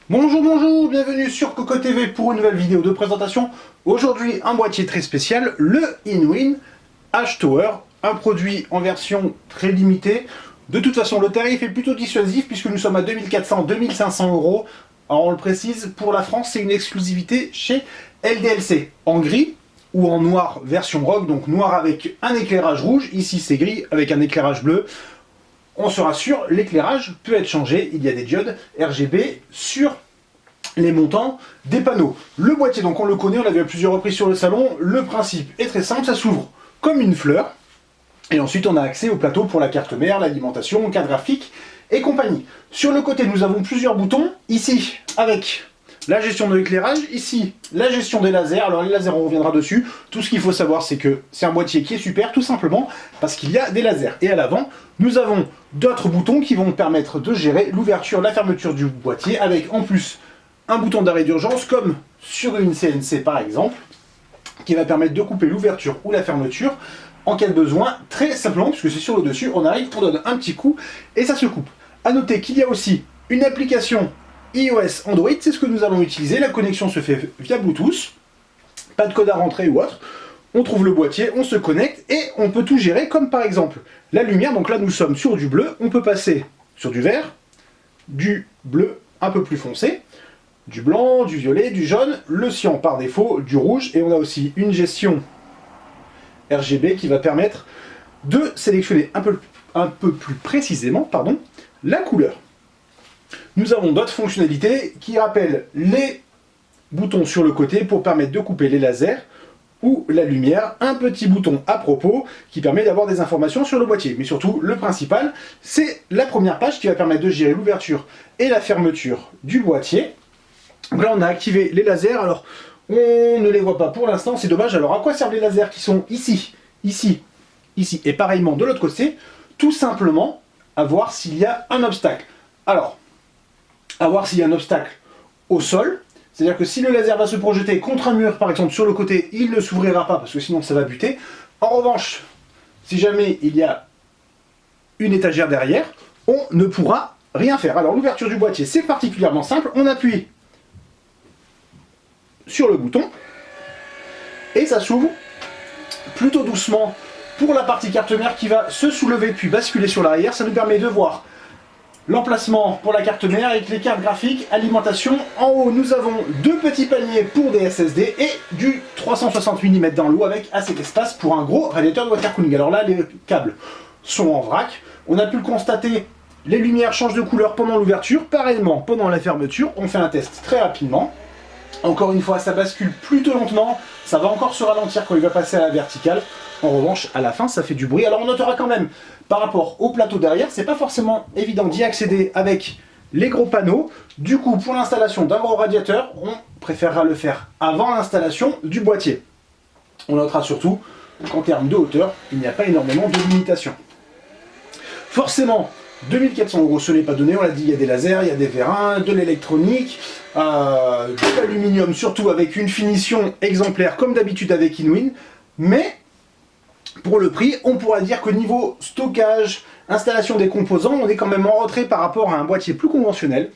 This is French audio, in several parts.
Bonjour, bonjour, bienvenue sur Coco TV pour une nouvelle vidéo de présentation. Aujourd'hui, un boîtier très spécial, le Inwin H-Tower, un produit en version très limitée. De toute façon, le tarif est plutôt dissuasif puisque nous sommes à 2400-2500 €. Alors on le précise, pour la France, c'est une exclusivité chez LDLC, en gris ou en noir version rock, donc noir avec un éclairage rouge. Ici, c'est gris avec un éclairage bleu. On se rassure, l'éclairage peut être changé, il y a des diodes RGB sur les montants des panneaux. Le boîtier, donc on le connaît, on l'a vu à plusieurs reprises sur le salon, le principe est très simple, ça s'ouvre comme une fleur, et ensuite on a accès au plateau pour la carte mère, l'alimentation, carte graphique et compagnie. Sur le côté, nous avons plusieurs boutons, ici avec la gestion de l'éclairage, ici la gestion des lasers. Alors les lasers, on reviendra dessus. Tout ce qu'il faut savoir, c'est que c'est un boîtier qui est super, tout simplement parce qu'il y a des lasers. Et à l'avant, nous avons d'autres boutons qui vont permettre de gérer l'ouverture, la fermeture du boîtier, avec en plus un bouton d'arrêt d'urgence, comme sur une CNC par exemple, qui va permettre de couper l'ouverture ou la fermeture en cas de besoin, très simplement, puisque c'est sur le dessus, on arrive, on donne un petit coup et ça se coupe. A noter qu'il y a aussi une application iOS Android, c'est ce que nous allons utiliser. La connexion se fait via Bluetooth, pas de code à rentrer ou autre. On trouve le boîtier, on se connecte et on peut tout gérer, comme par exemple la lumière. Donc là nous sommes sur du bleu, on peut passer sur du vert, du bleu un peu plus foncé, du blanc, du violet, du jaune, le cyan par défaut, du rouge, et on a aussi une gestion RGB qui va permettre de sélectionner un peu plus précisément, la couleur. Nous avons d'autres fonctionnalités qui rappellent les boutons sur le côté pour permettre de couper les lasers ou la lumière. Un petit bouton à propos qui permet d'avoir des informations sur le boîtier. Mais surtout, le principal, c'est la première page qui va permettre de gérer l'ouverture et la fermeture du boîtier. Donc là, on a activé les lasers. Alors, on ne les voit pas pour l'instant, c'est dommage. Alors, à quoi servent les lasers qui sont ici, ici, ici et pareillement de l'autre côté? Tout simplement à voir s'il y a un obstacle. Alors, à voir s'il y a un obstacle au sol, c'est-à-dire que si le laser va se projeter contre un mur, par exemple sur le côté, il ne s'ouvrira pas parce que sinon ça va buter. En revanche, si jamais il y a une étagère derrière, on ne pourra rien faire. Alors l'ouverture du boîtier, c'est particulièrement simple, on appuie sur le bouton et ça s'ouvre plutôt doucement pour la partie carte mère qui va se soulever puis basculer sur l'arrière. Ça nous permet de voir l'emplacement pour la carte mère avec les cartes graphiques, alimentation. En haut, nous avons deux petits paniers pour des SSD et du 360 mm dans l'eau avec assez d'espace pour un gros radiateur de water cooling. Alors là, les câbles sont en vrac. On a pu le constater, les lumières changent de couleur pendant l'ouverture. Pareillement, pendant la fermeture, on fait un test très rapidement. Encore une fois, ça bascule plutôt lentement. Ça va encore se ralentir quand il va passer à la verticale. En revanche, à la fin, ça fait du bruit. Alors on notera quand même, par rapport au plateau derrière, c'est pas forcément évident d'y accéder avec les gros panneaux. Du coup, pour l'installation d'un gros radiateur, on préférera le faire avant l'installation du boîtier. On notera surtout qu'en termes de hauteur, il n'y a pas énormément de limitations. Forcément, 2400 €, ce n'est pas donné, on l'a dit, il y a des lasers, il y a des vérins, de l'électronique, de l'aluminium, surtout avec une finition exemplaire comme d'habitude avec Inwin, mais pour le prix, on pourra dire que niveau stockage, installation des composants, on est quand même en retrait par rapport à un boîtier plus conventionnel.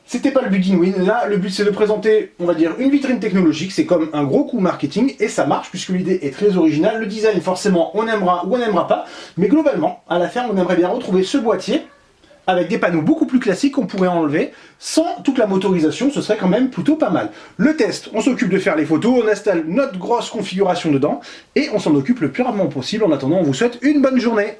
C'était pas le but d'Inwin, là le but c'est de présenter, on va dire, une vitrine technologique, c'est comme un gros coup marketing, et ça marche puisque l'idée est très originale. Le design, forcément, on aimera ou on n'aimera pas, mais globalement, à la fin, on aimerait bien retrouver ce boîtier avec des panneaux beaucoup plus classiques qu'on pourrait enlever, sans toute la motorisation, ce serait quand même plutôt pas mal. Le test, on s'occupe de faire les photos, on installe notre grosse configuration dedans, et on s'en occupe le plus rapidement possible. En attendant, on vous souhaite une bonne journée.